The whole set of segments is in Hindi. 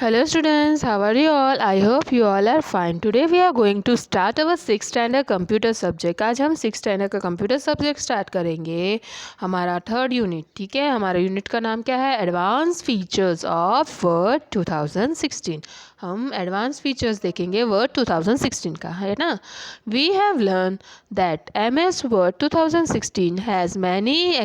Hello students, how are you all? I hope you all are fine. Today we are going to start our 6th standard computer subject. आज हम 6th standard का कंप्यूटर सब्जेक्ट स्टार्ट करेंगे. हमारा थर्ड यूनिट, ठीक है. हमारा यूनिट का नाम क्या है? Advance features of word 2016. हम एडवांस फीचर्स देखेंगे वर्ड 2016 का, है ना. We have learn that MS Word 2016 has many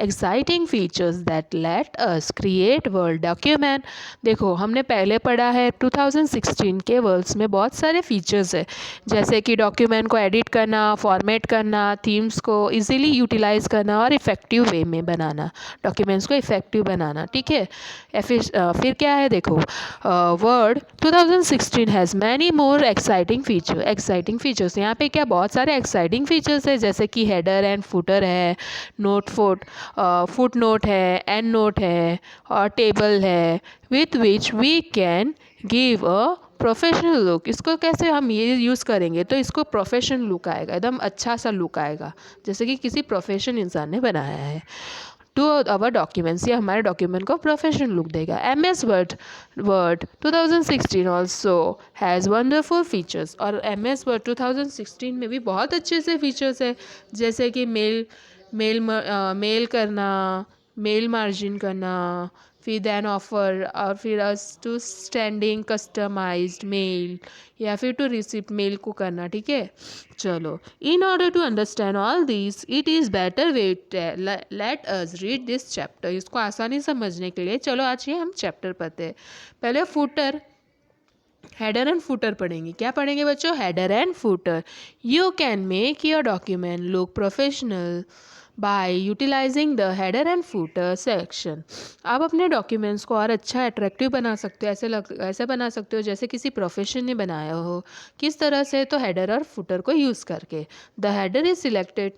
exciting features that let us create word document. देखो, हमने पहले पढ़ा है 2016 के वर्ड्स में बहुत सारे फीचर्स है, जैसे कि डॉक्यूमेंट को एडिट करना, फॉर्मेट करना, थीम्स को इजीली यूटिलाइज करना और इफ़ेक्टिव वे में बनाना, डॉक्यूमेंट्स को इफ़ेक्टिव बनाना, ठीक है. फिर क्या है, देखो, word 2016 has many more exciting features. यहाँ पे क्या बहुत सारे एक्साइटिंग फीचर्स है, जैसे कि हेडर एंड फुटर है, फुट नोट है, एंड नोट है और टेबल है, with which we can give a professional look. इसको कैसे हम ये यूज़ करेंगे तो इसको प्रोफेशनल लुक आएगा, एकदम अच्छा सा लुक आएगा, जैसे कि किसी प्रोफेशन इंसान ने बनाया है. टू अवर डॉक्यूमेंट्स, ये हमारे डॉक्यूमेंट को प्रोफेशनल लुक देगा. MS Word 2016 also has wonderful features. और MS वर्ड 2016 में भी बहुत अच्छे से फीचर्स है, जैसे कि मेल करना, मेल मार्जिन करना, फिर देन ऑफर, और फिर us to standing customised mail, या फिर टू रिसीव मेल को करना, ठीक है. चलो, in order to understand all this it is better wait let us read this chapter. इसको आसानी समझने के लिए चलो आज ये हम चैप्टर पढ़ते हैं. पहले फुटर, हेडर एंड फुटर पढ़ेंगे. क्या पढ़ेंगे बच्चों? Header and footer. You can make your document look professional by utilising the header and footer section. आप अपने डॉक्यूमेंट्स को और अच्छा अट्रैक्टिव बना सकते हो, ऐसे बना सकते हो जैसे किसी प्रोफेशन ने बनाया हो. किस तरह से? तो हेडर और फुटर को यूज़ करके. The header is selected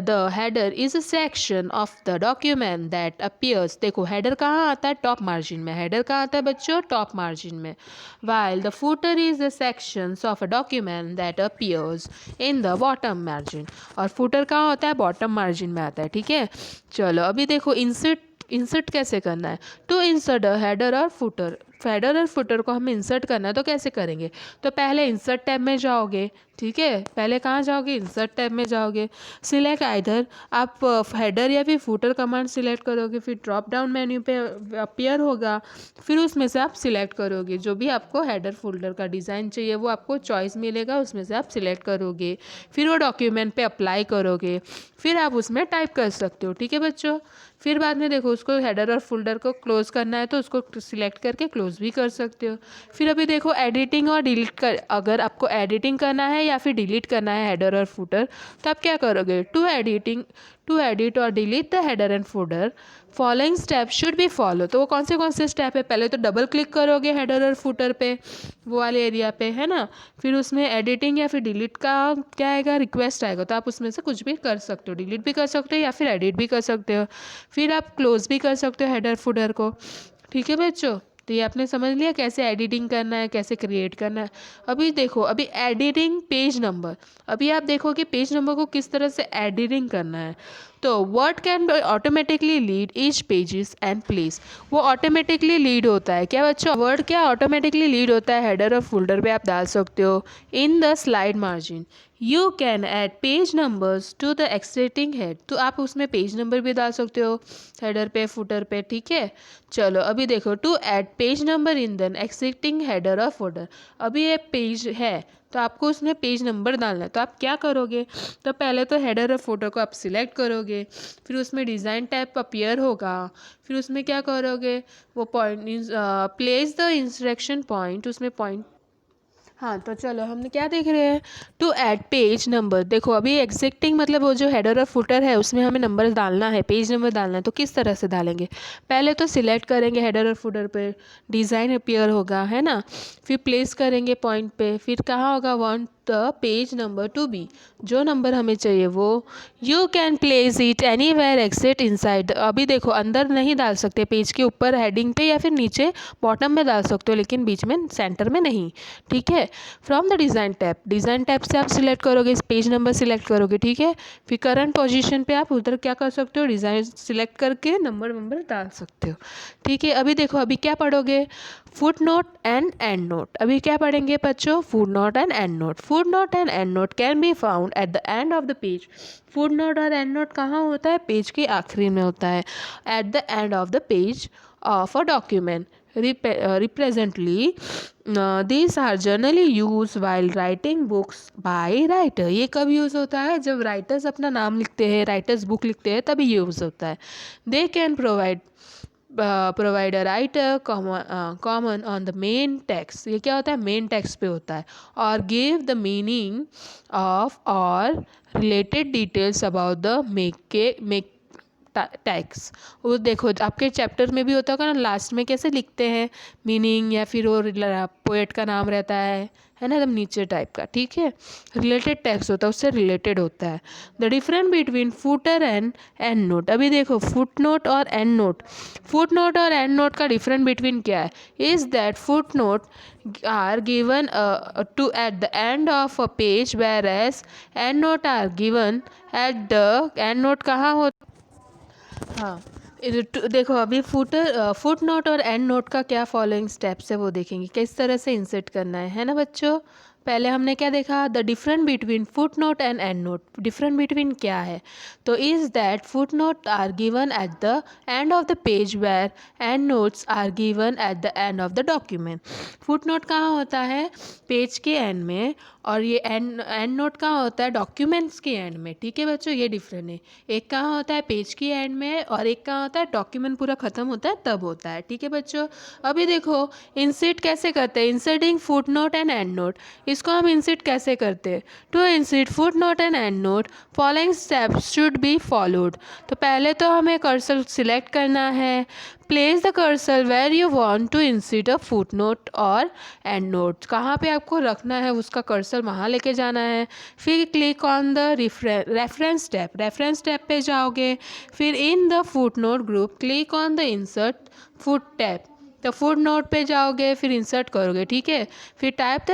the header is a section of the document that appears. देखो, हेडर कहाँ आता है? टॉप मार्जिन में. हेडर कहाँ आता है बच्चों? टॉप मार्जिन में. while the footer is the sections of a document that appears in the bottom margin. और फुटर कहाँ होता है? बॉटम मार्जिन में आता है, ठीक है. चलो, अभी देखो इंसर्ट कैसे करना है. टू इंसर्ट अ हेडर और फुटर, हेडर और फुटर को हमें इंसर्ट करना है तो कैसे करेंगे? तो पहले इंसर्ट टैब में जाओगे, ठीक है. पहले कहाँ जाओगे? इंसर्ट टैब में जाओगे. सिलेक्ट आइदर, आप हेडर या फिर फुटर कमांड सिलेक्ट करोगे, फिर ड्रॉप डाउन मेन्यू पे अपीयर होगा, फिर उसमें से आप सिलेक्ट करोगे जो भी आपको हेडर फोल्डर का डिज़ाइन चाहिए, वो आपको चॉइस मिलेगा, उसमें से आप सिलेक्ट करोगे, फिर वो डॉक्यूमेंट पे अप्लाई करोगे, फिर आप उसमें टाइप कर सकते हो, ठीक है बच्चों. फिर बाद में देखो, उसको हेडर और फोल्डर को क्लोज़ करना है तो उसको सिलेक्ट करके क्लोज़ भी कर सकते हो. फिर अभी देखो, एडिटिंग और डिलीट कर, अगर आपको एडिटिंग करना है या फिर डिलीट करना है हेडर और फुटर, तो आप क्या करोगे? टू एडिट और delete the header and footer following step should be follow. तो वो कौन से स्टेप है? पहले तो डबल क्लिक करोगे हेडर और फुटर पे, वो वाले एरिया पे, है ना. फिर उसमें एडिटिंग या फिर डिलीट का क्या आएगा? रिक्वेस्ट आएगा, तो आप उसमें से कुछ भी कर सकते हो, डिलीट भी कर सकते हो या फिर एडिट भी कर सकते हो. फिर आप क्लोज भी कर सकते हो हेडर फुटर को, ठीक है बच्चों. तो ये आपने समझ लिया कैसे एडिटिंग करना है, कैसे क्रिएट करना है. अभी देखो, अभी एडिटिंग पेज नंबर. अभी आप देखो कि पेज नंबर को किस तरह से एडिटिंग करना है. तो word can automatically lead each pages and place. वो ऑटोमेटिकली लीड होता है. क्या बच्चों? वर्ड क्या ऑटोमेटिकली लीड होता है? हेडर और फोल्डर पे आप डाल सकते हो. In the slide margin you can add page numbers to the existing head. तो आप उसमें पेज नंबर भी डाल सकते हो हेडर पे, फुटर पे, ठीक है. चलो, अभी देखो, to add page number in the existing header और फुटर. अभी ये पेज है तो आपको उसमें पेज नंबर डालना है, तो आप क्या करोगे? तो पहले तो हेडर और फोटो को आप सिलेक्ट करोगे, फिर उसमें डिज़ाइन टैब अपीयर होगा, फिर उसमें क्या करोगे? वो point place the instruction point, उसमें पॉइंट. हाँ, तो चलो, हमने क्या देख रहे हैं? To add page number. देखो, अभी एग्जिस्टिंग मतलब वो जो हेडर और फुटर है उसमें हमें नंबर डालना है, पेज नंबर डालना है. तो किस तरह से डालेंगे? पहले तो सिलेक्ट करेंगे हेडर और फुटर पे, डिज़ाइन अपीयर होगा, है ना. फिर प्लेस करेंगे पॉइंट पे, फिर कहाँ होगा? The page number to be, जो नंबर हमें चाहिए वो। You can place it anywhere except inside, अभी देखो अंदर नहीं डाल सकते, पेज के ऊपर हेडिंग पे या फिर नीचे बॉटम में डाल सकते हो, लेकिन बीच में सेंटर में नहीं, ठीक है। From the design tab, design tab से आप सिलेक्ट करोगे, इस पेज नंबर सिलेक्ट करोगे, ठीक है। फिर करंट पोजीशन पे आप उधर क्या कर सकते हो, डिज़ाइन सिलेक्ट करके नंबर डाल सकते हो, ठीक है। अभी देखो अभी क्या पढ़ोगे, foot note and and note. अभी क्या पढ़ेंगे बच्चों, foot note and and note. Footnote and and note can be found at the end of the page. Foot note और एंड नोट कहाँ होता है, पेज के आखिरी में होता है, eight the end of the page of a document. Represently, these are generally used while writing books by writer। ये कब यूज़ होता है, जब राइटर्स अपना नाम लिखते हैं, राइटर्स बुक लिखते हैं, तभी यूज़ होता है। They can provide a writer common on the main text। ये क्या होता है, मेन टेक्स्ट पे होता है। और give the meaning of or related details about the make tax. वो देखो आपके चैप्टर में भी होता होगा ना, लास्ट में कैसे लिखते हैं मीनिंग, या फिर वो पोएट का नाम रहता है ना, एकदम नीचे टाइप का, ठीक है। रिलेटेड टैक्स होता है, उससे रिलेटेड होता है। The difference between footer and and note. अभी देखो फुट नोट और एंड नोट, फुट नोट और एंड नोट का डिफरेंस बिटवीन क्या है, is that foot note are given to at the end of a page, whereas end note are given at the end note कहाँ होता, हाँ। देखो अभी फुट नोट और एंड नोट का क्या फॉलोइंग स्टेप्स है वो देखेंगे, किस तरह से इंसर्ट करना है ना बच्चों। पहले हमने क्या देखा, the different between footnote and endnote. Different between क्या है, तो is that footnote are given at the end of the page where endnotes are given at the end of the document. Footnote कहाँ होता है, पेज के एंड में, और ये एंड नोट कहाँ होता है, डॉक्यूमेंट्स के एंड में, ठीक है बच्चों। ये डिफरेंट है, एक कहाँ होता है पेज की एंड में, और एक कहाँ होता है डॉक्यूमेंट पूरा ख़त्म होता है तब होता है, ठीक है बच्चों। अभी देखो इंसर्ट कैसे करते हैं, inserting footnote and endnote. इसको हम इंसर्ट कैसे करते हैं, to insert footnote and endnote following steps should be followed. तो पहले तो हमें कर्सर सिलेक्ट करना है, place the cursor where you want to insert a footnote और एंड नोट, कहाँ पे आपको रखना है उसका कर्सर वहाँ लेके जाना है। फिर click on the reference tab, reference tab पे जाओगे, फिर in the foot note group click on the insert foot tab, तो फुट नोट पे जाओगे, फिर इंसर्ट करोगे, ठीक है। फिर टाइप द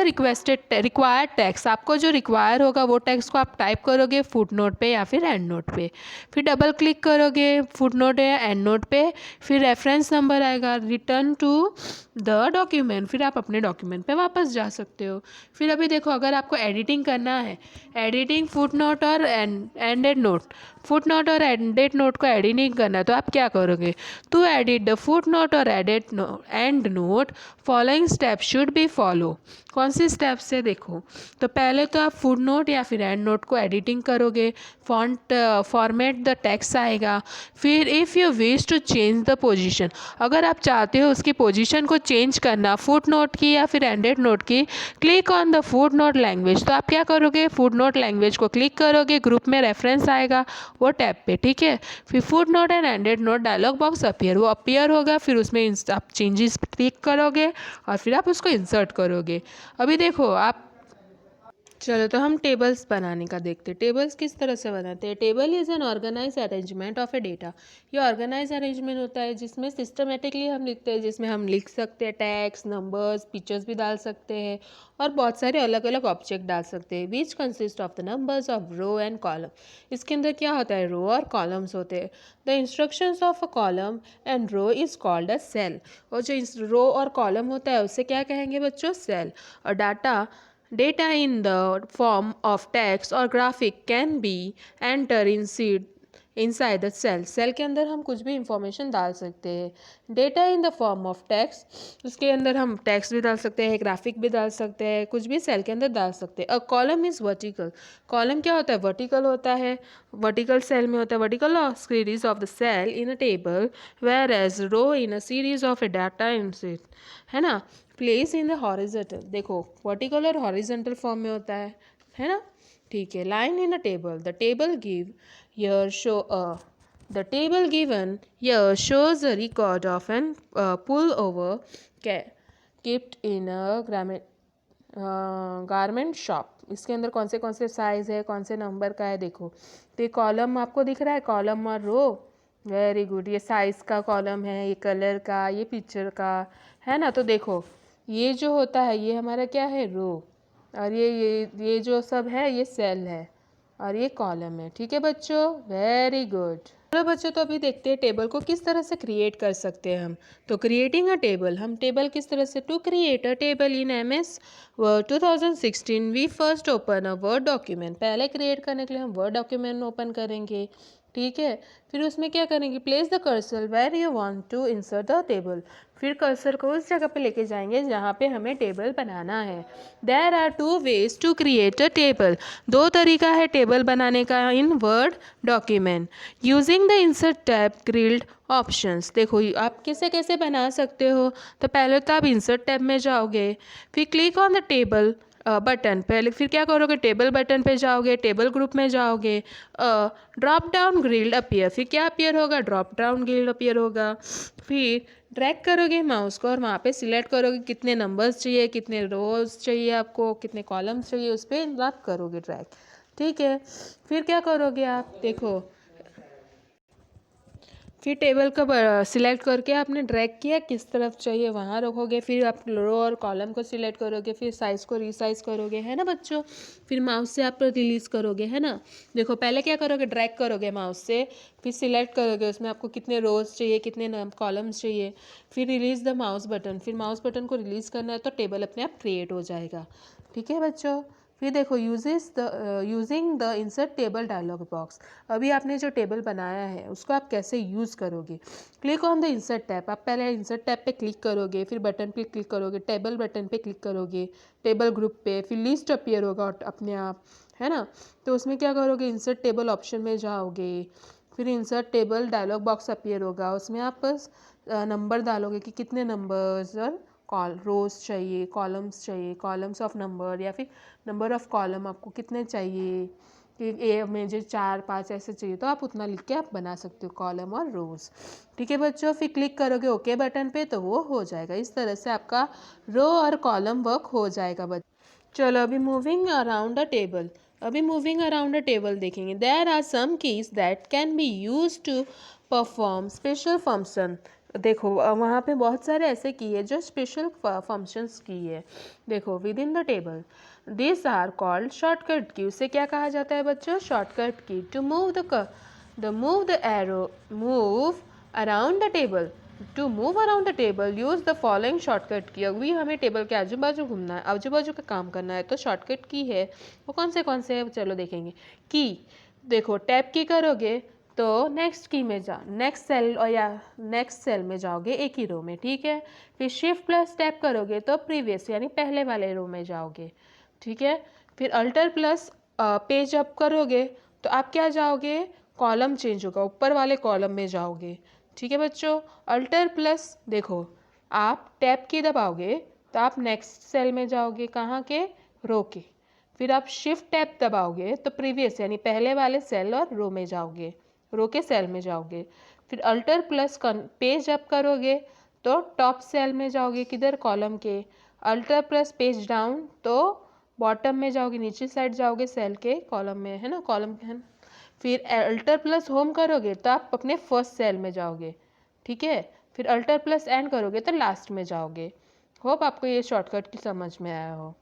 रिक्वायर्ड टेक्स्ट, आपको जो रिक्वायर होगा वो टेक्स्ट को आप टाइप करोगे फुट नोट पे या फिर एंड नोट पे। फिर डबल क्लिक करोगे फुट नोट या एंड नोट पे, फिर रेफरेंस नंबर आएगा, रिटर्न टू द डॉक्यूमेंट, फिर आप अपने डॉक्यूमेंट पे वापस जा सकते हो। फिर अभी देखो अगर आपको एडिटिंग करना है, एडिटिंग फुट नोट और एंडेड नोट, फुट नोट और एंडेड नोट को एडिटिंग करना है, तो आप क्या करोगे, to edit the footnote और endnote following step should be follow. कौन सी स्टेप से देखो, तो पहले तो आप फुट नोट या फिर एंड नोट को एडिटिंग करोगे, फॉन्ट फॉर्मेट द टेक्स्ट आएगा। फिर if you wish to change the position, अगर आप चाहते हो उसकी पोजीशन को चेंज करना फुट नोट की या फिर एंडेड नोट की, click on the footnote language, तो आप क्या करोगे, फुट नोट लैंग्वेज को क्लिक करोगे, ग्रुप में रेफरेंस आएगा वो टैब पे, ठीक है। फिर footnote and ended note dialogue box वो अपीयर होगा, फिर उसमें आप चेंजेस क्लिक करोगे और फिर आप उसको इंसर्ट करोगे। अभी देखो आप, चलो तो हम टेबल्स बनाने का देखते हैं। टेबल्स किस तरह से बनाते हैं, table is an organise arrangement of a data. ये ऑर्गेनाइज अरेंजमेंट होता है जिसमें सिस्टमेटिकली हम लिखते हैं, जिसमें हम लिख सकते हैं टैक्स, नंबर्स, पिक्चर्स भी डाल सकते हैं, और बहुत सारे अलग अलग ऑब्जेक्ट डाल सकते हैं। Which consist of the numbers of row and column. इसके अंदर क्या होता है, रो और कॉलम्स होते हैं। The instructions of a column and row is called a cell. और जो रो और कॉलम होता है उससे क्या कहेंगे बच्चों, सेल। और Data in the form of text or graphic can be entered inside the cell। Cell के अंदर हम कुछ भी इंफॉर्मेशन डाल सकते हैं। Data in the form of text, उसके अंदर हम टेक्स्ट भी डाल सकते हैं, ग्राफिक भी डाल सकते हैं, कुछ भी सेल के अंदर डाल सकते हैं। A column is vertical, column क्या होता है, वर्टिकल होता है, वर्टिकल सेल में होता है, vertical series of the cell in a table, where as row in a series of a data in set, है ना। प्लेस इन द हॉरिजॉन्टल, देखो वर्टिकल और हॉरिजॉन्टल फॉर्म में होता है ना, ठीक है। Line in a table, the table give here show the table given here shows a record of an pullover kept in a garment shop. इसके अंदर कौन से साइज़ है, कौन से नंबर का है, देखो। तो ये कॉलम आपको दिख रहा है, कॉलम और रो। Very good. ये साइज़ का कॉलम है, ये कलर का, ये पिक्चर का, है ना। तो देखो ये जो होता है ये हमारा क्या है, रो। और ये जो सब है ये सेल है, और ये कॉलम है। ठीक है बच्चों, वेरी गुड। चलो बच्चों, तो अभी देखते हैं टेबल को किस तरह से क्रिएट कर सकते हैं हम। तो क्रिएटिंग अ टेबल, हम टेबल किस तरह से, to create a table in MS Word 2016 we first open a Word document. पहले क्रिएट करने के लिए हम वर्ड डॉक्यूमेंट ओपन करेंगे। ठीक है, फिर उसमें क्या करेंगे, place the cursor where you want to insert the table. फिर कर्सर को उस जगह पे लेके जाएंगे जहाँ पे हमें टेबल बनाना है। There are two ways to create a table. दो तरीका है टेबल बनाने का in Word document. Using the insert tab grid options. देखो आप कैसे कैसे बना सकते हो। तो पहले तो आप इंसर्ट टैब में जाओगे, फिर click on the table button. पहले फिर क्या करोगे, टेबल बटन पे जाओगे, टेबल ग्रुप में जाओगे, ड्रॉप डाउन ग्रिल्ड अपीयर। फिर क्या अपीयर होगा, ड्रॉप डाउन ग्रिल्ड अपीयर होगा। फिर ड्रैग करोगे माउस को और वहाँ पे सिलेक्ट करोगे कितने नंबर्स चाहिए, कितने रोज चाहिए आपको, कितने कॉलम्स चाहिए, उस पर आप करोगे ड्रैग। ठीक है, फिर क्या करोगे आप, देखो फिर टेबल का सिलेक्ट करके आपने ड्रैग किया, किस तरफ चाहिए वहाँ रखोगे। फिर आप रो और कॉलम को सिलेक्ट करोगे, फिर साइज़ को रीसाइज करोगे, है ना बच्चों। फिर माउस से आप रिलीज़ करोगे, है ना। देखो पहले क्या करोगे, ड्रैग करोगे माउस से, फिर सिलेक्ट करोगे उसमें आपको कितने रोज चाहिए, कितने कॉलम्स चाहिए। फिर रिलीज़ द माउस बटन, फिर माउस बटन को रिलीज़ करना है तो टेबल अपने आप क्रिएट हो जाएगा। ठीक है बच्चों। फिर देखो using the insert table dialogue box. अभी आपने जो टेबल बनाया है उसको आप कैसे यूज़ करोगे। Click on the insert tab. आप पहले इंसर्ट टैब पे क्लिक करोगे, फिर बटन पे क्लिक करोगे, टेबल बटन पे क्लिक करोगे, टेबल ग्रुप पे, फिर लिस्ट अपीयर होगा अपने आप, है ना। तो उसमें क्या करोगे, इंसर्ट टेबल ऑप्शन में जाओगे, फिर insert table dialogue box appear होगा, उसमें आप बस नंबर डालोगे कि कितने नंबर्स और रोज चाहिए, कॉलम्स चाहिए, कॉलम्स ऑफ नंबर, या फिर नंबर ऑफ कॉलम आपको कितने चाहिए, कि ए में जो 4 5 ऐसे चाहिए तो आप उतना लिख के आप बना सकते हो कॉलम और रोज। ठीक है बच्चों, फिर क्लिक करोगे ओके बटन पे तो वो हो जाएगा। इस तरह से आपका रो और कॉलम वर्क हो जाएगा बच्चों। चलो अभी मूविंग अराउंड द टेबल। अभी मूविंग अराउंड द टेबल देखेंगे। There are some keys that can be use to perform special function. देखो वहाँ पे बहुत सारे ऐसे की है जो स्पेशल फंक्शंस की है। देखो within the table this are called shortcut key. उसे क्या कहा जाता है बच्चों, shortcut key. To move the arrow move around the table. To move around the table use the following shortcut key. अभी हमें टेबल के आजू बाजू घूमना है, आजू बाजू का काम करना है, तो शॉर्टकट की है वो कौन से है, चलो देखेंगे। की, देखो टैप की करोगे तो नेक्स्ट की में नेक्स्ट सेल और या नेक्स्ट सेल में जाओगे एक ही रो में। ठीक है, फिर शिफ्ट प्लस टैप करोगे तो प्रीवियस यानी पहले वाले रो में जाओगे। ठीक है, फिर अल्टर प्लस पेज अप करोगे तो आप क्या जाओगे, कॉलम चेंज होगा, ऊपर वाले कॉलम में जाओगे। ठीक है बच्चों, अल्टर प्लस देखो आप टैप की दबाओगे तो आप नेक्स्ट सेल में जाओगे, कहाँ के, रो के। फिर आप शिफ्ट टैप दबाओगे तो प्रीवियस यानी पहले वाले सेल और रो में जाओगे, रो के सेल में जाओगे। फिर अल्टर प्लस पेज अप करोगे तो टॉप सेल में जाओगे, किधर, कॉलम के। अल्टर प्लस पेज डाउन तो बॉटम में जाओगे, नीचे साइड जाओगे सेल के, कॉलम में, है ना, कॉलम के, है ना। फिर अल्टर प्लस होम करोगे तो आप अपने फर्स्ट सेल में जाओगे। ठीक है, फिर अल्टर प्लस एंड करोगे तो लास्ट में जाओगे। होप आपको ये शॉर्टकट की समझ में आया हो।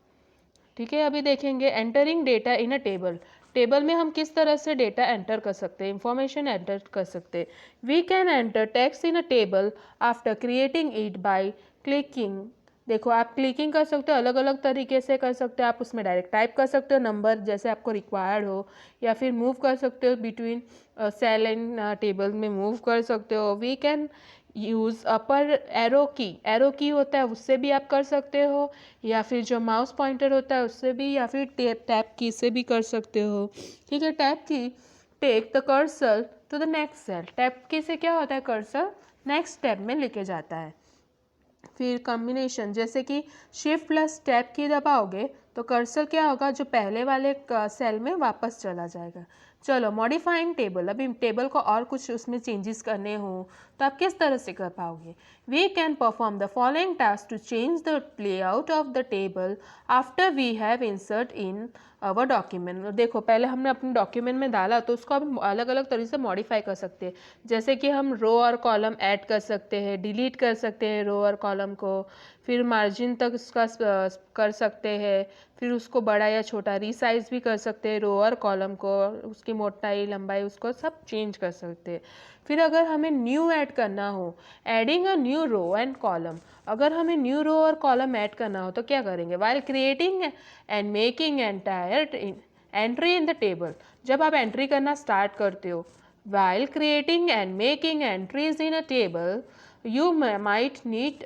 ठीक है, अभी देखेंगे entering data in a table. Table में हम किस तरह से डेटा एंटर कर सकते हैं, इंफॉर्मेशन एंटर कर सकते हैं। We can enter text in a table after creating it by clicking. देखो आप क्लिकिंग कर सकते हो, अलग अलग तरीके से कर सकते हो। आप उसमें डायरेक्ट टाइप कर सकते हो नंबर जैसे आपको रिक्वायर्ड हो, या फिर मूव कर सकते हो बिटवीन सेल एंड टेबल में मूव कर सकते हो। We can use upper arrow key होता है उससे भी आप कर सकते हो, या फिर जो माउस पॉइंटर होता है उससे भी, या फिर टैप की से भी कर सकते हो। ठीक है, tab key take the cursor to the next cell. Tab key से क्या होता है, कर्सर नेक्स्ट टैब में लेके जाता है। फिर कॉम्बिनेशन जैसे कि शिफ्ट प्लस टैप की दबाओगे तो कर्सर क्या होगा, जो पहले वाले सेल में वापस चला जाएगा। चलो मॉडिफाइंग टेबल, अभी टेबल को और कुछ उसमें चेंजेस करने हो तो आप किस तरह से कर पाओगे? We can perform the following task to change the layout of the table after we have insert in our document. देखो पहले हमने अपने डॉक्यूमेंट में डाला तो उसको हम अलग अलग तरीके से मॉडिफाई कर सकते हैं, जैसे कि हम रो और कॉलम ऐड कर सकते हैं, डिलीट कर सकते हैं रो और कॉलम को, फिर मार्जिन तक उसका कर सकते हैं, फिर उसको बड़ा या छोटा रीसाइज भी कर सकते हैं रो और कॉलम को, उसकी मोटाई लंबाई उसको सब चेंज कर सकते हैं। फिर अगर हमें न्यू ऐड करना हो, adding a new row and column, अगर हमें न्यू रो और कॉलम ऐड करना हो तो क्या करेंगे? While creating and making entire entry in the table, जब आप एंट्री करना स्टार्ट करते हो, while creating and making entries in a table you might need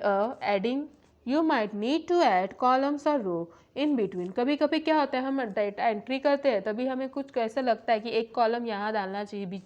you might need to add columns or row in between। कभी कभी क्या होता है, हम डेटा एंट्री करते हैं तभी हमें कुछ कैसा लगता है कि एक कॉलम यहाँ डालना चाहिए,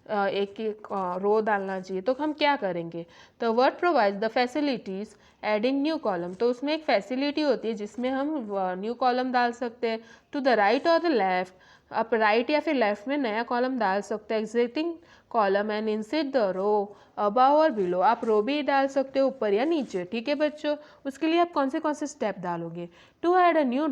एक एक रो डालना चाहिए, तो हम क्या करेंगे? तो word provides the facilities adding new column, तो उसमें एक फैसिलिटी होती है जिसमें हम न्यू कॉलम डाल सकते हैं। टू द राइट और द लेफ्ट, आप राइट या फिर लेफ्ट में नया कॉलम डाल सकते हैं, existing column and insert the row above और बिलो, आप रो भी डाल सकते हो ऊपर या नीचे। ठीक है बच्चों, उसके लिए आप कौन से स्टेप डालोगे? To add a new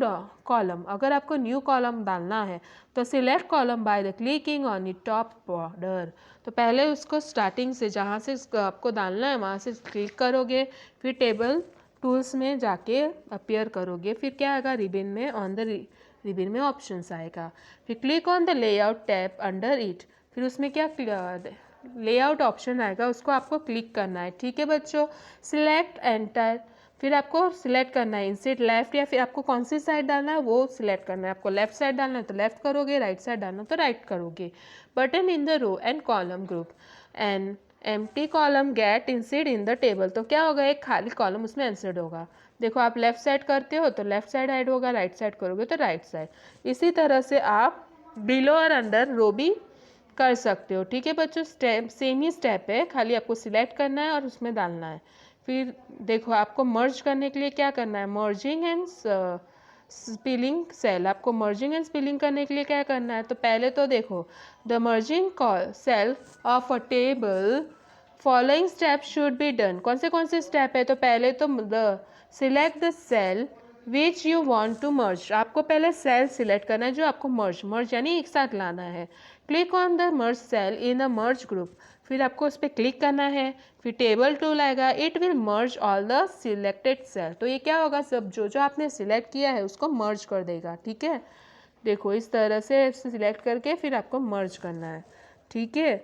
column, अगर आपको न्यू कॉलम डालना है तो select column by the clicking on the top border, तो पहले उसको स्टार्टिंग से जहाँ से आपको डालना है वहाँ से क्लिक करोगे, फिर टेबल टूल्स में जाके अपीयर करोगे, फिर क्या आएगा? रिबन में, ऑन द रिबन में ऑप्शंस आएगा, फिर click on the layout tab under it, फिर उसमें क्या लेआउट ऑप्शन आएगा, उसको आपको क्लिक करना है। ठीक है बच्चों, सिलेक्ट एंटायर, फिर आपको सिलेक्ट करना है इंसर्ट लेफ्ट, या फिर आपको कौन सी साइड डालना है वो सिलेक्ट करना है। आपको लेफ्ट साइड डालना है तो लेफ्ट करोगे, राइट साइड डालना है तो राइट करोगे। Button in the row and column group and empty column get insert in the table, तो क्या होगा? एक खाली कॉलम उसमें इंसर्ट होगा। देखो आप लेफ्ट साइड करते हो तो लेफ्ट साइड ऐड होगा, राइट साइड करोगे तो राइट साइड। इसी तरह से आप बिलो और अंडर रो भी कर सकते हो। ठीक है बच्चों, स्टेप सेम ही स्टेप है, खाली आपको सिलेक्ट करना है और उसमें डालना है। फिर देखो आपको मर्ज करने के लिए क्या करना है? मर्जिंग एंड स्पिलिंग सेल, आपको मर्जिंग एंड स्पिलिंग करने के लिए क्या करना है? तो पहले तो देखो, the merging cell of a table following step should be done, कौन से स्टेप है? तो पहले तो the select the cell which you want to merge, आपको पहले सेल सिलेक्ट करना है जो आपको मर्ज यानी एक साथ लाना है। Click on the merge cell in a merge group, फिर आपको उस पर क्लिक करना है, फिर टेबल टूल आएगा, it will merge all the selected cell, तो ये क्या होगा? सब जो आपने सिलेक्ट किया है उसको मर्ज कर देगा। ठीक है, देखो इस तरह से सिलेक्ट करके फिर आपको मर्ज करना है। ठीक है।